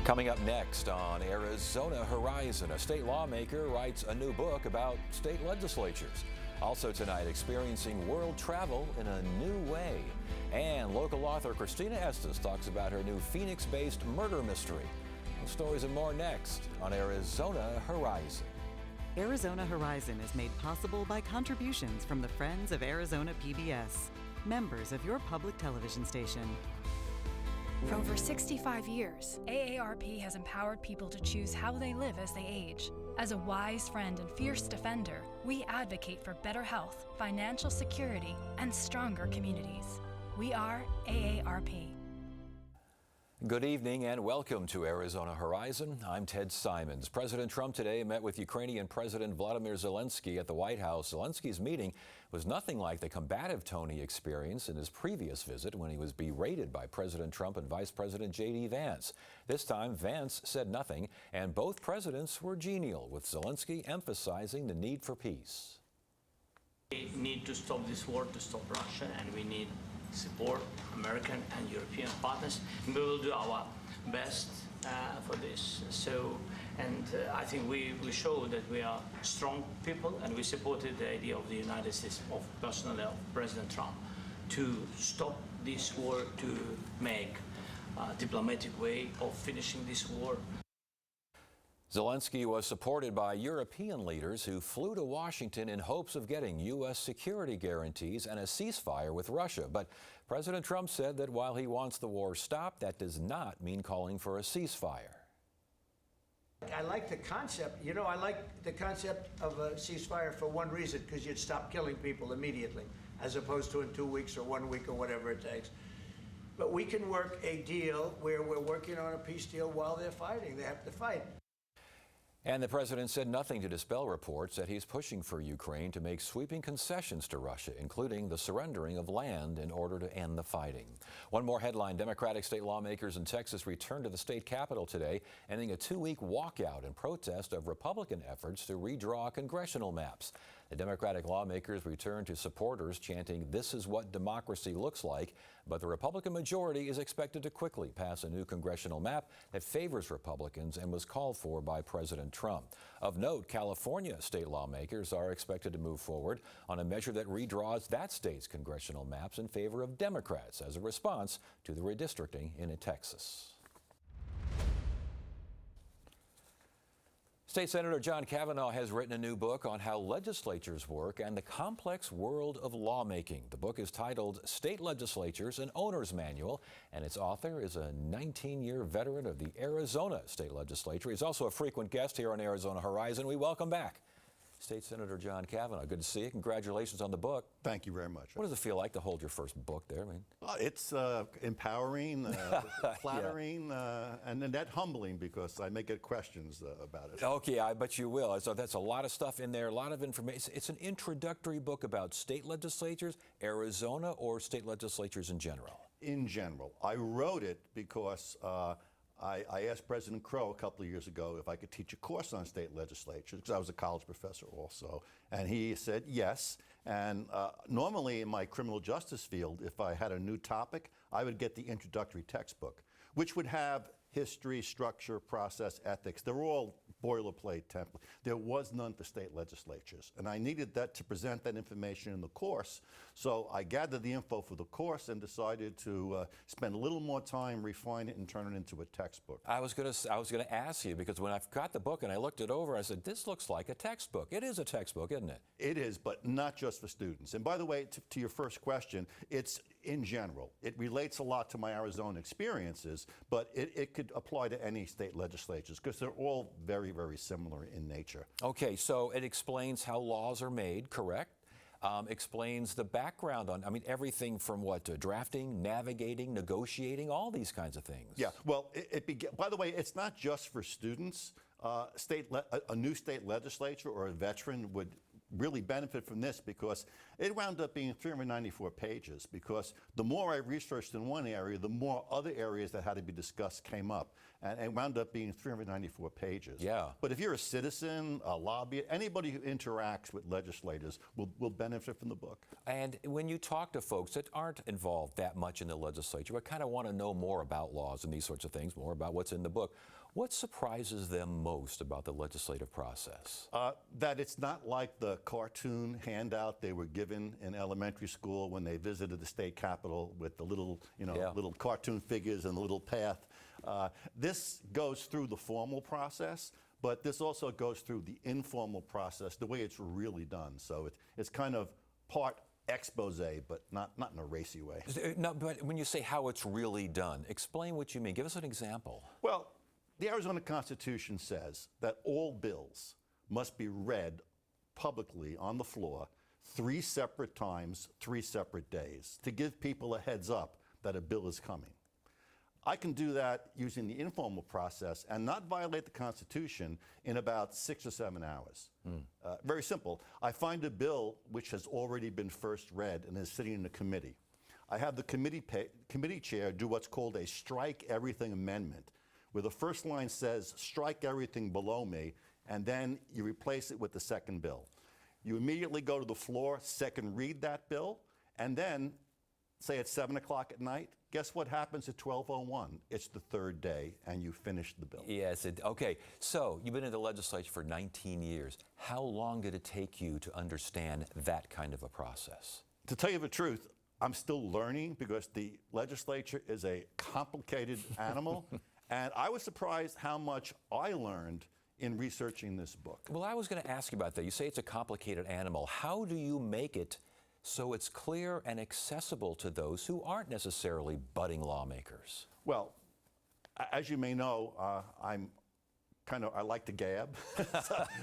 Coming up next on Arizona Horizon, a state lawmaker writes a new book about state legislatures. Also tonight, experiencing world travel in a new way. And local author Christina Estes talks about her new Phoenix-based murder mystery. Those stories and more next on Arizona Horizon. Arizona Horizon is made possible by contributions from the Friends of Arizona PBS, members of your public television station. For over 65 years, AARP has empowered people to choose how they live as they age. As a wise friend and fierce defender, we advocate for better health, financial security, and stronger communities. We are AARP. Good evening and welcome to Arizona Horizon. I'm Ted Simons. President Trump today met with Ukrainian President Vladimir Zelensky at the White House. Zelensky's meeting was nothing like the combative tone he experienced in his previous visit when he was berated by President Trump and Vice President J.D. Vance. This time, Vance said nothing, and both presidents were genial, with Zelensky emphasizing the need for peace. We need to stop this war, to stop Russia, and we need support American and European partners. We will do our best for this. I think we show that we are strong people, and we supported the idea of the United States, of personally of President Trump, to stop this war, to make a diplomatic way of finishing this war. Zelensky was supported by European leaders who flew to Washington in hopes of getting U.S. security guarantees and a ceasefire with Russia. But President Trump said that while he wants the war stopped, that does not mean calling for a ceasefire. I like the concept. You know, I like the concept of a ceasefire for one reason, because you'd stop killing people immediately, as opposed to in 2 weeks or 1 week or whatever it takes. But we can work a deal where we're working on a peace deal while they're fighting. They have to fight. And the president said nothing to dispel reports that he's pushing for Ukraine to make sweeping concessions to Russia, including the surrendering of land in order to end the fighting. One more headline: Democratic state lawmakers in Texas returned to the state capitol today, ending a 2-week walkout in protest of Republican efforts to redraw congressional maps. The Democratic lawmakers returned to supporters chanting, "This is what democracy looks like," but the Republican majority is expected to quickly pass a new congressional map that favors Republicans and was called for by President Trump. Of note, California state lawmakers are expected to move forward on a measure that redraws that state's congressional maps in favor of Democrats as a response to the redistricting in Texas. State Senator John Kavanaugh has written a new book on how legislatures work and the complex world of lawmaking. The book is titled State Legislatures: An Owner's Manual, and its author is a 19-year veteran of the Arizona State Legislature. He's also a frequent guest here on Arizona Horizon. We welcome back State Senator John Kavanaugh. Good to see you. Congratulations on the book. Thank you very much. What does it feel like to hold your first book there? It's empowering, flattering, and then that humbling, because I may get questions about it. Okay, I bet you will. So that's a lot of stuff in there, a lot of information. It's an introductory book about state legislatures, Arizona, or state legislatures in general? In general. I wrote it because I asked President Crow a couple of years ago if I could teach a course on state legislatures, because I was a college professor also, and he said yes. And normally in my criminal justice field, if I had a new topic, I would get the introductory textbook, which would have history, structure, process, ethics. They're all boilerplate template. There was none for state legislatures, and I needed that to present that information in the course. So I gathered the info for the course and decided to spend a little more time, refine it, and turn it into a textbook. I was going to ask you, because when I got the book and I looked it over, I said, this looks like a textbook. It is a textbook, isn't it? It is, but not just for students. And by the way, to your first question, it's in general. It relates a lot to my Arizona experiences, but it could apply to any state legislatures, because they're all very, very similar in nature. Okay, so it explains how laws are made, correct? Explains the background on, everything from drafting, navigating, negotiating, all these kinds of things. Yeah, well, by the way, it's not just for students. A new state legislature or a veteran would really benefit from this, because it wound up being 394 pages, because the more I researched in one area, the more other areas that had to be discussed came up, and it wound up being 394 pages. Yeah. But if you're a citizen, a lobbyist, anybody who interacts with legislators will benefit from the book. And when you talk to folks that aren't involved that much in the legislature, but kind of want to know more about laws and these sorts of things, more about what's in the book, What surprises them most about the legislative process? That it's not like the cartoon handout they were given in elementary school when they visited the state capitol with the little, little cartoon figures and the little path. This goes through the formal process, but this also goes through the informal process, the way it's really done. So it's kind of part expose, but not in a racy way. No, but when you say how it's really done, explain what you mean. Give us an example. Well, the Arizona Constitution says that all bills must be read publicly on the floor 3 separate times, 3 separate days, to give people a heads up that a bill is coming. I can do that using the informal process and not violate the Constitution in about 6 or 7 hours. Very simple. I find a bill which has already been first read and is sitting in a committee. I have the committee chair do what's called a strike everything amendment, where the first line says, strike everything below me, and then you replace it with the second bill. You immediately go to the floor, second read that bill, and then, say it's 7 o'clock at night, guess what happens at 12:01? It's the third day, and you finish the bill. Yes, okay. So you've been in the legislature for 19 years. How long did it take you to understand that kind of a process? To tell you the truth, I'm still learning because the legislature is a complicated animal. And I was surprised how much I learned in researching this book. Well, I was going to ask you about that. You say it's a complicated animal. How do you make it so it's clear and accessible to those who aren't necessarily budding lawmakers? Well, as you may know, I like to gab,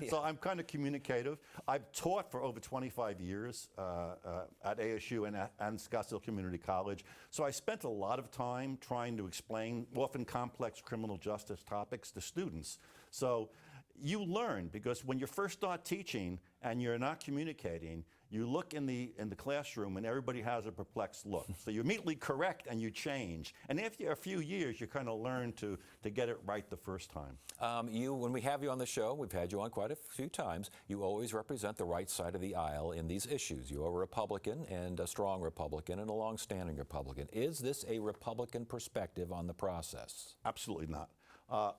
so I'm kind of communicative. I've taught for over 25 years at ASU and Scottsdale Community College, so I spent a lot of time trying to explain often complex criminal justice topics to students. So you learn, because when you first start teaching and you're not communicating, you look in the classroom and everybody has a perplexed look. So you immediately correct and you change. And after a few years, you kind of learn to get it right the first time. When we have you on the show, we've had you on quite a few times, you always represent the right side of the aisle in these issues. You are a Republican, and a strong Republican, and a long-standing Republican. Is this a Republican perspective on the process? Absolutely not.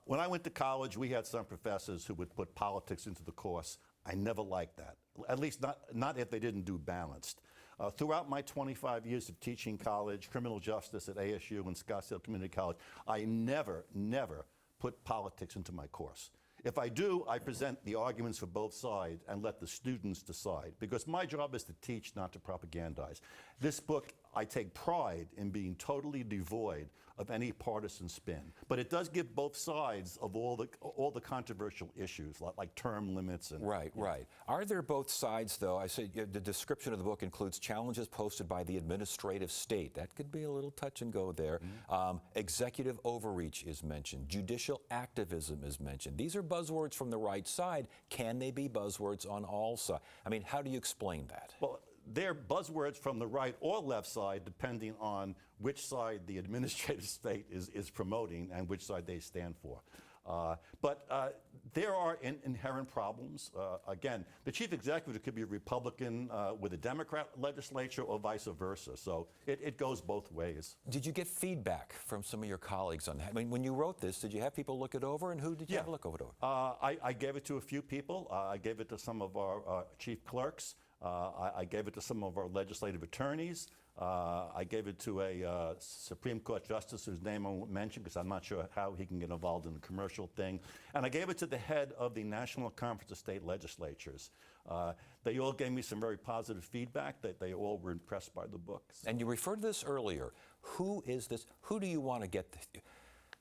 When I went to college, we had some professors who would put politics into the course. I never liked that, at least not if they didn't do balanced. Throughout my 25 years of teaching college, criminal justice at ASU and Scottsdale Community College, I never put politics into my course. If I do, I present the arguments for both sides and let the students decide, because my job is to teach, not to propagandize. This book, I take pride in being totally devoid of any partisan spin, but it does give both sides of all the controversial issues, like term limits and right. Are there both sides, though? I say the description of the book includes challenges posted by the administrative state. That could be a little touch and go there. Executive overreach is mentioned. Judicial activism is mentioned. These are buzzwords from the right side. Can they be buzzwords on all sides? I mean, how do you explain that? Well, they're buzzwords from the right or left side, depending on which side the administrative state is promoting and which side they stand for. But there are inherent problems. Again, the chief executive could be a Republican with a Democrat legislature or vice versa. So it goes both ways. Did you get feedback from some of your colleagues on that? I mean, when you wrote this, did you have people look it over, and who did you have look over it? I gave it to a few people. I gave it to some of our chief clerks. I gave it to some of our legislative attorneys. I gave it to a Supreme Court justice whose name I won't mention because I'm not sure how he can get involved in the commercial thing. And I gave it to the head of the National Conference of State Legislatures. They all gave me some very positive feedback, that they all were impressed by the book. And you referred to this earlier. Who is this? Who do you want to get?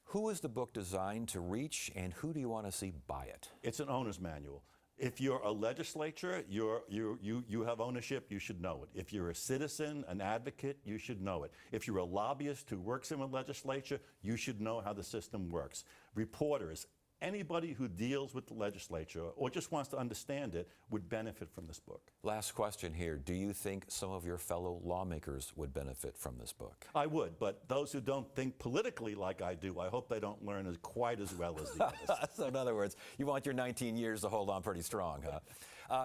Who is the book designed to reach, and who do you want to see buy it? It's an owner's manual. If you're a legislature, you have ownership, you should know it. If you're a citizen, an advocate, you should know it. If you're a lobbyist who works in a legislature, you should know how the system works. Reporters, anybody who deals with the legislature or just wants to understand it would benefit from this book. Last question here. Do you think some of your fellow lawmakers would benefit from this book? I would, but those who don't think politically like I do, I hope they don't learn quite as well as the others. So in other words, you want your 19 years to hold on pretty strong, huh?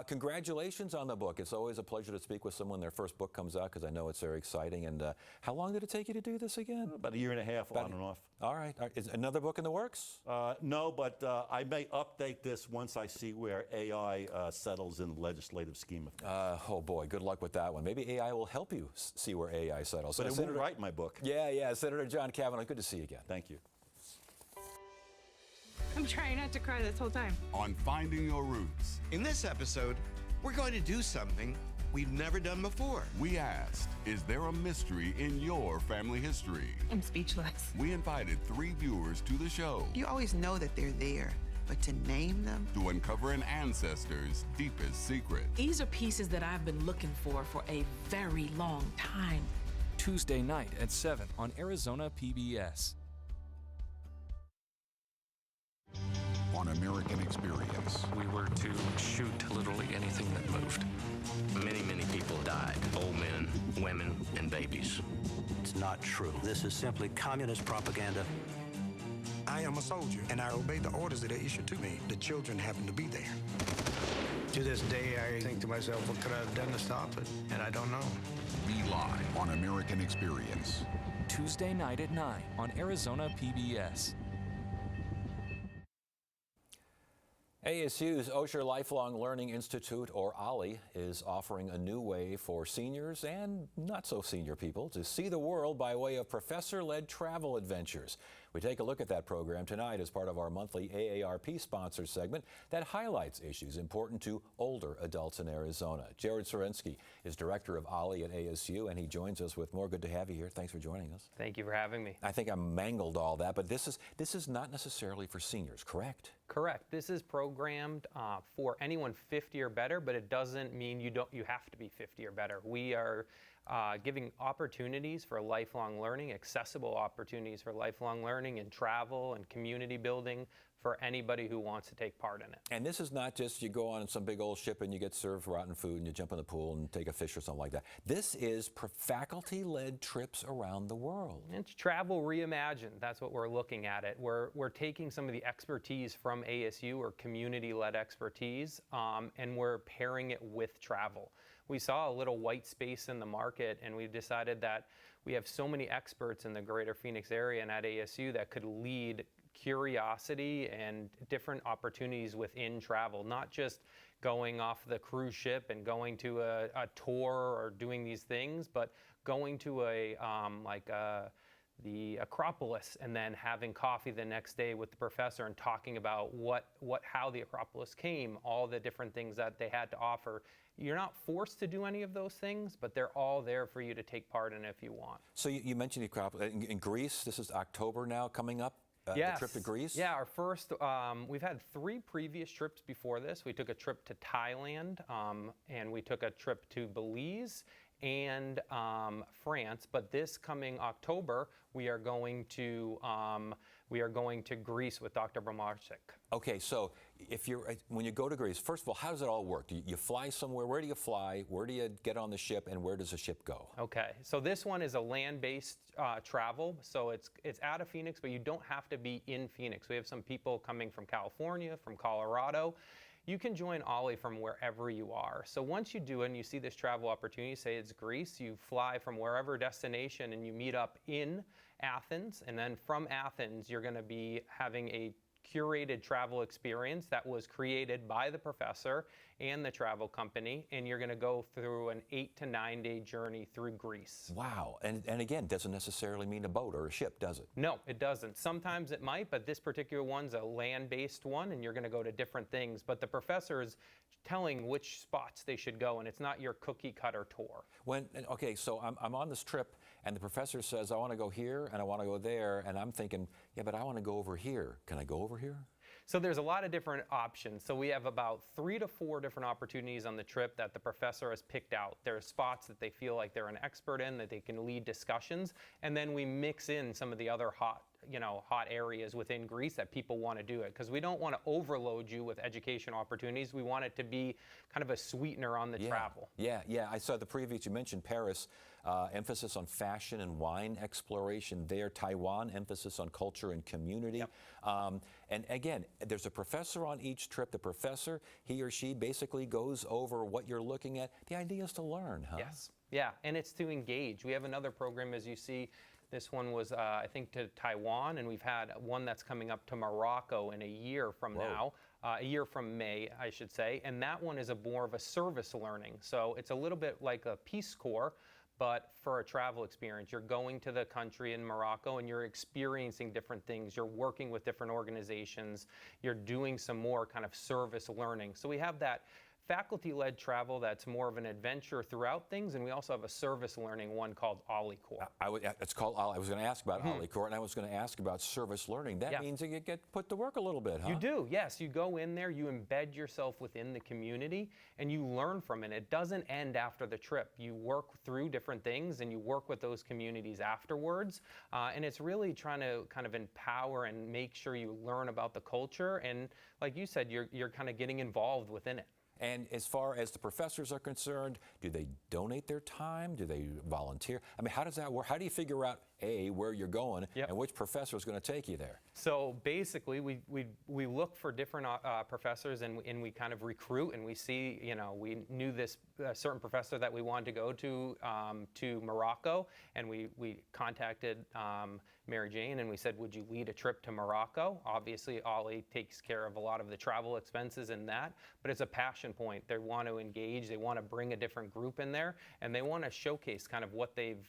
Congratulations on the book. It's always a pleasure to speak with someone when their first book comes out because I know it's very exciting. And how long did it take you to do this again? About a year and a half, on and off. All right. Is another book in the works? No, but I may update this once I see where AI settles in the legislative scheme of things. Oh boy, good luck with that one. Maybe AI will help you see where AI settles. But it won't write my book. Yeah. Senator John Kavanaugh, good to see you again. Thank you. I'm trying not to cry this whole time. On Finding Your Roots, In this episode, we're going to do something we've never done before. we asked, is there a mystery in your family history? I'm speechless. We invited 3 viewers to the show You always know that they're there, but to name them? to uncover an ancestor's deepest secret. These are pieces that I've been looking for a very long time. Tuesday night at 7 on Arizona PBS. On American Experience, We were to shoot literally anything that moved. Many, many people died. Old men, women, and babies. It's not true. This is simply communist propaganda. I am a soldier, and I obey the orders that are issued to me. The children happen to be there. To this day, I think to myself, what could I have done to stop it? And I don't know. be live on American Experience. Tuesday night at 9 on Arizona PBS. ASU's Osher Lifelong Learning Institute, or OLLI, is offering a new way for seniors and not so senior people to see the world by way of professor-led travel adventures. We take a look at that program tonight as part of our monthly AARP sponsor segment that highlights issues important to older adults in Arizona. Jared Sorensky is director of OLLI at ASU, and he joins us with more. Good to have you here. Thanks for joining us. Thank you for having me. I think I mangled all that, but this is not necessarily for seniors, correct? Correct. This is programmed for anyone 50 or better, but it doesn't mean you have to be 50 or better. We are giving opportunities for lifelong learning, accessible opportunities for lifelong learning and travel and community building for anybody who wants to take part in it. And this is not just you go on some big old ship and you get served rotten food and you jump in the pool and take a fish or something like that. This is faculty-led trips around the world. It's travel reimagined. That's what we're looking at it. We're taking some of the expertise from ASU or community-led expertise, and we're pairing it with travel. We saw a little white space in the market, and we've decided that we have so many experts in the greater Phoenix area and at ASU that could lead curiosity and different opportunities within travel, not just going off the cruise ship and going to a tour or doing these things, but going to the Acropolis and then having coffee the next day with the professor and talking about how the Acropolis came, all the different things that they had to offer. You're not forced to do any of those things, but they're all there for you to take part in if you want. So you mentioned the Acropolis. In Greece, this is October now coming up? Yes. The trip to Greece? Yeah, our first, we've had 3 previous trips before this. We took a trip to Thailand, and we took a trip to Belize and France. But this coming October, we are going to Greece with Dr. Bromarczyk. Okay, so when you go to Greece, first of all, how does it all work? Do you fly somewhere? Where do you fly? Where do you get on the ship? And where does the ship go? Okay, so this one is a land-based travel. So it's out of Phoenix, but you don't have to be in Phoenix. We have some people coming from California, from Colorado. You can join OLLI from wherever you are. So once you do it and you see this travel opportunity, say it's Greece, you fly from wherever destination and you meet up in Athens. And then from Athens, you're going to be having a curated travel experience that was created by the professor and the travel company, and you're going to go through an 8 to 9 day journey through Greece. Wow, and again, doesn't necessarily mean a boat or a ship, does it? No, it doesn't. Sometimes it might, but this particular one's a land-based one, and you're going to go to different things. But the professor is telling which spots they should go, and it's not your cookie cutter tour. Okay, so I'm on this trip, and the professor says, I want to go here, and I want to go there, and I'm thinking, yeah, but I want to go over here. Can I go over here? So there's a lot of different options. So we have about 3 to 4 different opportunities on the trip that the professor has picked out. There are spots that they feel like they're an expert in, that they can lead discussions, and then we mix in some of the other hot hot areas within Greece that people want to do it, because we don't want to overload you with education opportunities. We want it to be kind of a sweetener on the travel. Yeah. I saw the previews. You mentioned Paris, emphasis on fashion and wine exploration there. Taiwan, emphasis on culture and community. And again, there's a professor on each trip. The professor, he or she basically goes over what you're looking at. The idea is to learn, huh? Yes. Yeah, and it's to engage. We have another program, as you see. This one was, I think, to Taiwan, and we've had one that's coming up to Morocco in a year from now. A year from May, I should say. And that one is more of a service learning. So it's a little bit like a Peace Corps, but for a travel experience. You're going to the country in Morocco and you're experiencing different things. You're working with different organizations. You're doing some more kind of service learning. So we have that faculty-led travel that's more of an adventure throughout things, and we also have a service learning one called OLLICORPS. It's called I was going to ask about OLLICORPS, and I was going to ask about service learning. That means that you get put to work a little bit, huh? You do, yes. You go in there, you embed yourself within the community, and you learn from it. It doesn't end after the trip. You work through different things, and you work with those communities afterwards, and it's really trying to kind of empower and make sure you learn about the culture, and like you said, you're kind of getting involved within it. And as far as the professors are concerned, do they donate their time? Do they volunteer? I mean, how does that work? How do you figure out, A, where you're going and which professor is going to take you there? So basically, we look for different professors and we kind of recruit, and we see, we knew this certain professor that we wanted to go to Morocco, and we contacted Mary Jane and we said, would you lead a trip to Morocco? Obviously, Ollie takes care of a lot of the travel expenses in that, but it's a passion point. They want to engage, they want to bring a different group in there, and they want to showcase kind of what they've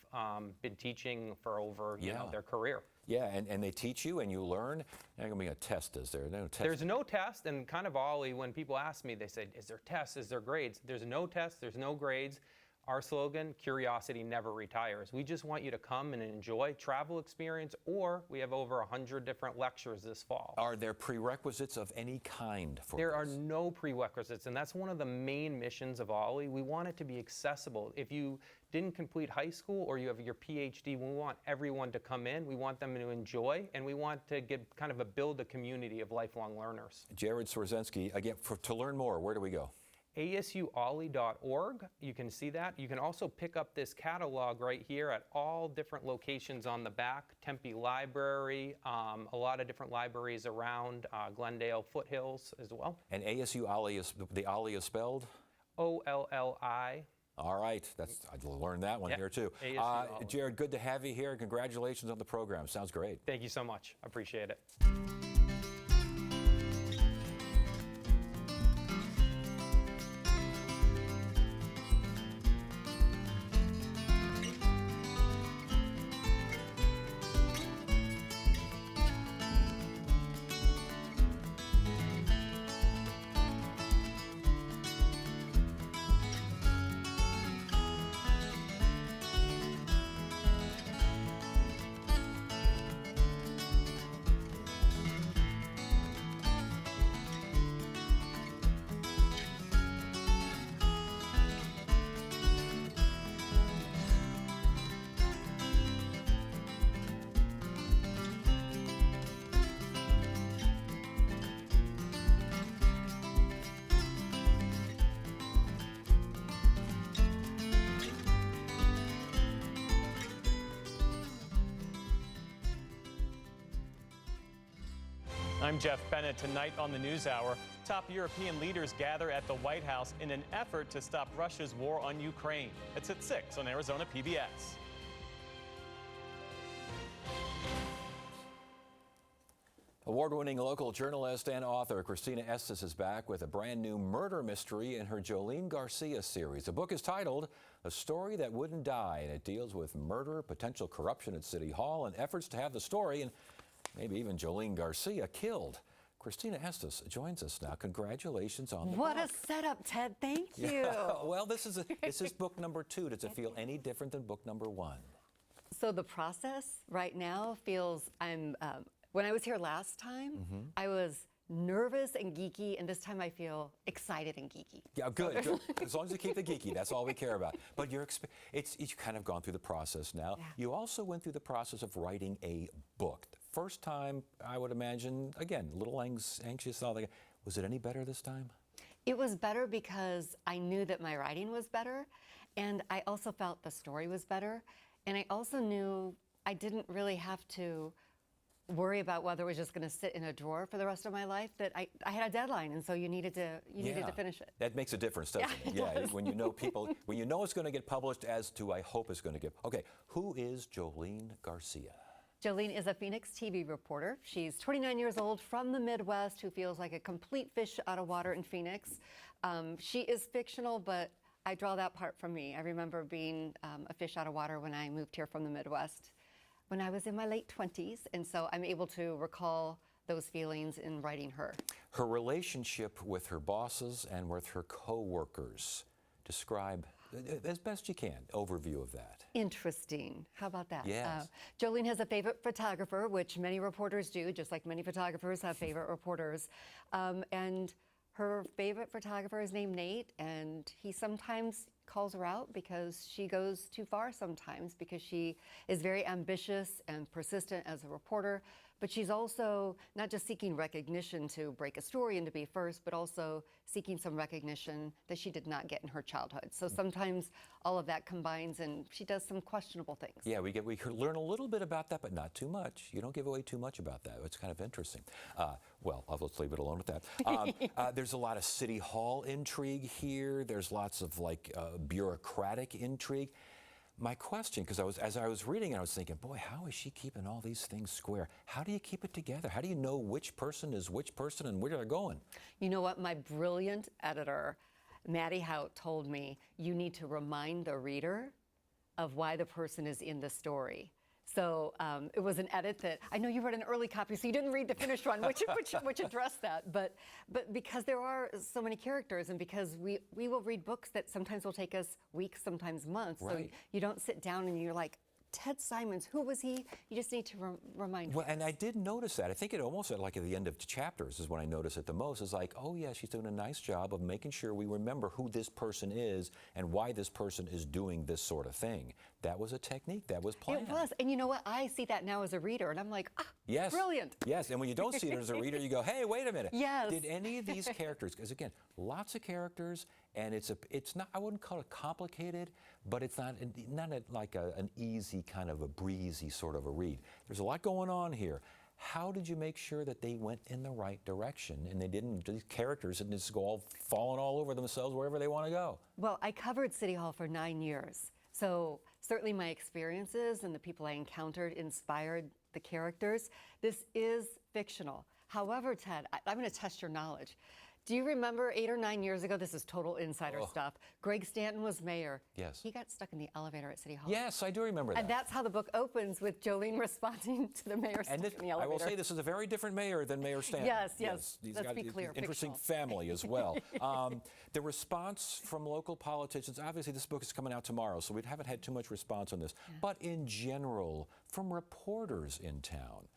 been teaching for over their career. Yeah, and they teach you and you learn. There's going to be a test, is there? No test. There's no test, and kind of Ollie, when people ask me, they say, is there tests, is there grades? There's no tests, there's no grades. Our slogan, curiosity never retires. We just want you to come and enjoy travel experience, or we have over 100 different lectures this fall. Are there prerequisites of any kind for There are no prerequisites, and that's one of the main missions of Ollie. We want it to be accessible. If you didn't complete high school or you have your PhD, we want everyone to come in. We want them to enjoy, and we want to get kind of build a community of lifelong learners. Jared Swarzynski, again, to learn more, where do we go? ASUOllie.org. You can see that. You can also pick up this catalog right here at all different locations on the back. Tempe Library, a lot of different libraries around Glendale Foothills as well. And ASU Ollie the Ollie is spelled? O-L-L-I. All right, I learned that one here too. Jared, good to have you here. Congratulations on the program. Sounds great. Thank you so much. I appreciate it. I'm Jeff Bennett. Tonight on the NewsHour, top European leaders gather at the White House in an effort to stop Russia's war on Ukraine. It's at 6 on Arizona PBS. Award-winning local journalist and author Christina Estes is back with a brand new murder mystery in her Jolene Garcia series. The book is titled A Story That Wouldn't Die, and it deals with murder, potential corruption at City Hall, and efforts to have the story and maybe even Jolene Garcia killed. Christina Estes joins us now. Congratulations on the book. What a setup, Ted. Thank you. Well, this is book number 2. Does it feel any different than book number 1? So the process right now feels, when I was here last time, I was nervous and geeky, and this time I feel excited and geeky. Yeah, good. As long as you keep the geeky, that's all we care about. But you've kind of gone through the process now. Yeah. You also went through the process of writing a book. first time, I would imagine, again, a little anxious. All that. Was it any better this time? It was better because I knew that my writing was better, and I also felt the story was better, and I also knew I didn't really have to worry about whether it was just going to sit in a drawer for the rest of my life. That I had a deadline, and so you needed to finish it. That makes a difference, doesn't it? Yeah, when you know when you know it's going to get published, as to I hope it's going to get. Okay, who is Jolene Garcia? Jolene is a Phoenix TV reporter. She's 29 years old, from the Midwest, who feels like a complete fish out of water in Phoenix. She is fictional, but I draw that part from me. I remember being a fish out of water when I moved here from the Midwest when I was in my late 20s, and so I'm able to recall those feelings in writing her. Her relationship with her bosses and with her co-workers. Describe, as best you can, overview of that. Interesting. How about that? Yes. Jolene has a favorite photographer, which many reporters do, just like many photographers have favorite reporters. And her favorite photographer is named Nate, and he sometimes calls her out because she goes too far sometimes, because she is very ambitious and persistent as a reporter, but she's also not just seeking recognition to break a story and to be first, but also seeking some recognition that she did not get in her childhood. So sometimes all of that combines, and she does some questionable things. Yeah, we learn a little bit about that, but not too much. You don't give away too much about that. It's kind of interesting. Well, let's leave it alone with that. There's a lot of City Hall intrigue here. There's lots of bureaucratic intrigue. My question, because as I was reading it, I was thinking, boy, how is she keeping all these things square? How do you keep it together? How do you know which person is which person and where they're going? You know what? My brilliant editor, Maddie Hout, told me you need to remind the reader of why the person is in the story. So it was an edit that, I know you read an early copy, so you didn't read the finished one, which addressed that. But because there are so many characters, and because we will read books that sometimes will take us weeks, sometimes months, right. So you don't sit down and you're like, Ted Simons, who was he? You just need to remind. Well, and I did notice that. I think it almost at the end of chapters is when I notice it the most. It's like, oh yeah, she's doing a nice job of making sure we remember who this person is and why this person is doing this sort of thing. That was a technique. That was planned. It was, and you know what? I see that now as a reader, and I'm like, yes, brilliant. Yes, and when you don't see it as a reader, you go, hey, wait a minute. Yes. Did any of these characters? Because again, lots of characters, and it's not. I wouldn't call it complicated, but it's not like an easy kind of a breezy sort of a read. There's a lot going on here. How did you make sure that they went in the right direction and these characters didn't just go all falling all over themselves wherever they want to go? Well, I covered City Hall for 9 years. So certainly my experiences and the people I encountered inspired the characters. This is fictional. However, Ted, I'm going to test your knowledge. Do you remember 8 or 9 years ago, this is total insider stuff, Greg Stanton was mayor. Yes. He got stuck in the elevator at City Hall. Yes, I do remember that. And that's how the book opens, with Jolene responding to the mayor stuck in the elevator. I will say this is a very different mayor than Mayor Stanton. Yes. He's Let's got be clear, an interesting fictional. family as well. The response from local politicians, obviously this book is coming out tomorrow, so we haven't had too much response on this. Yeah. But in general, from reporters in town,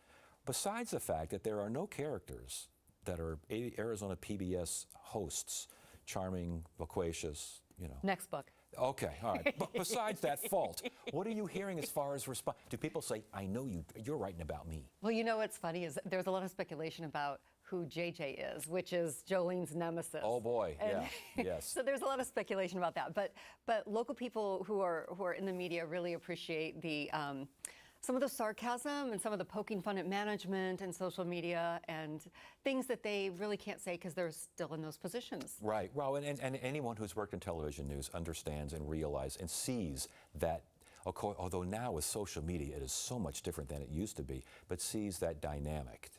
besides the fact that there are no characters that are Arizona PBS hosts, charming, loquacious, Next book. Okay, all right. But besides that fault, what are you hearing as far as response? Do people say, I know you're writing about me? Well, you know what's funny is there's a lot of speculation about who JJ is, which is Jolene's nemesis. Oh boy, yes. So there's a lot of speculation about that. But local people who are in the media really appreciate the some of the sarcasm and some of the poking fun at management and social media and things that they really can't say because they're still in those positions. Right. Well, and anyone who's worked in television news understands and realizes and sees that, although now with social media it is so much different than it used to be, but sees that dynamic.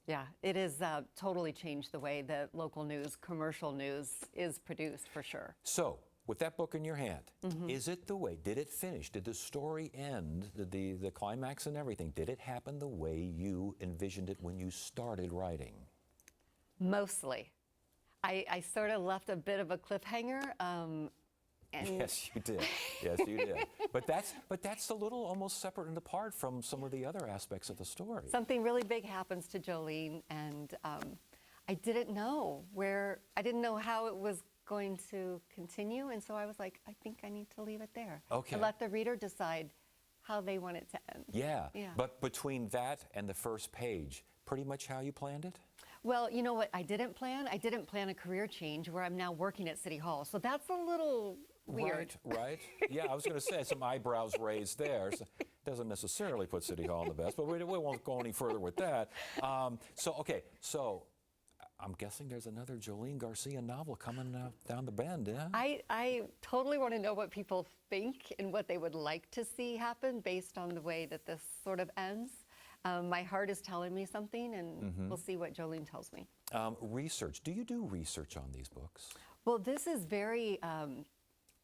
Yeah, it has totally changed the way that local news, commercial news is produced, for sure. So, with that book in your hand, is it the way, did it finish? Did the story end, the climax and everything, did it happen the way you envisioned it when you started writing? Mostly. I sort of left a bit of a cliffhanger. Yes, you did. Yes, you did. But that's a little almost separate and apart from some of the other aspects of the story. Something really big happens to Jolene, and I didn't know how it was going to continue, and so I was like, I think I need to leave it there. Okay. And let the reader decide how they want it to end. Yeah. Yeah. But between that and the first page, pretty much how you planned it? Well, you know what I didn't plan? I didn't plan a career change where I'm now working at City Hall. So that's a little weird. Right. Yeah, I was going to say some eyebrows raised there. So doesn't necessarily put City Hall in the best, but we won't go any further with that. So I'm guessing there's another Jolene Garcia novel coming down the bend, yeah? I totally want to know what people think and what they would like to see happen based on the way that this sort of ends. My heart is telling me something, and we'll see what Jolene tells me. Research. Do you do research on these books? Well, this is very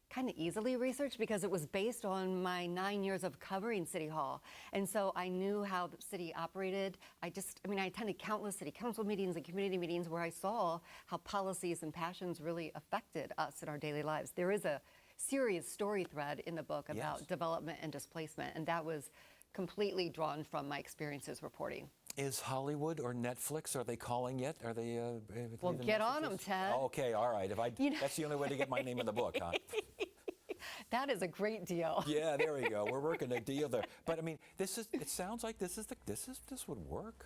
kind of easily researched because it was based on my 9 years of covering City Hall. And so I knew how the city operated. I attended countless city council meetings and community meetings where I saw how policies and passions really affected us in our daily lives. There is a serious story thread in the book about development and displacement, and that was completely drawn from my experiences reporting. Is Hollywood or Netflix, are they calling yet? Are they? Well, get on them, Ted. Oh, okay, all right. That's the only way to get my name in the book, huh? That is a great deal. Yeah, there we go. We're working a deal there. But I mean, it sounds like this would work,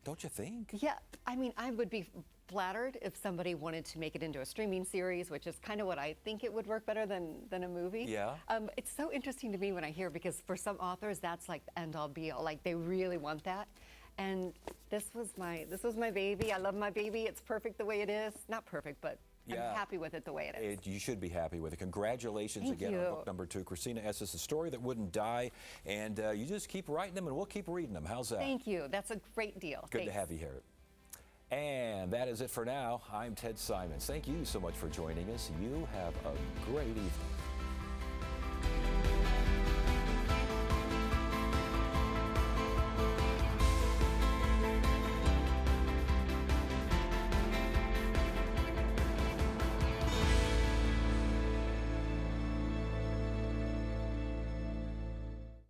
don't you think? Yeah, I mean, I would be flattered if somebody wanted to make it into a streaming series, which is kind of what I think it would work better than a movie. Yeah. It's so interesting to me when I hear, because for some authors that's like the end all be all, like they really want that. And this was my baby. I love my baby. It's perfect the way it is. Not perfect, but I'm happy with it the way it is. You should be happy with it. Congratulations Thank again you. on book number 2, Christina Estes, The Story That Wouldn't Die. And you just keep writing them, and we'll keep reading them. How's that? Thank you. That's a great deal. Good Thanks. to have you here. And that is it for now. I'm Ted Simons. Thank you so much for joining us. You have a great evening.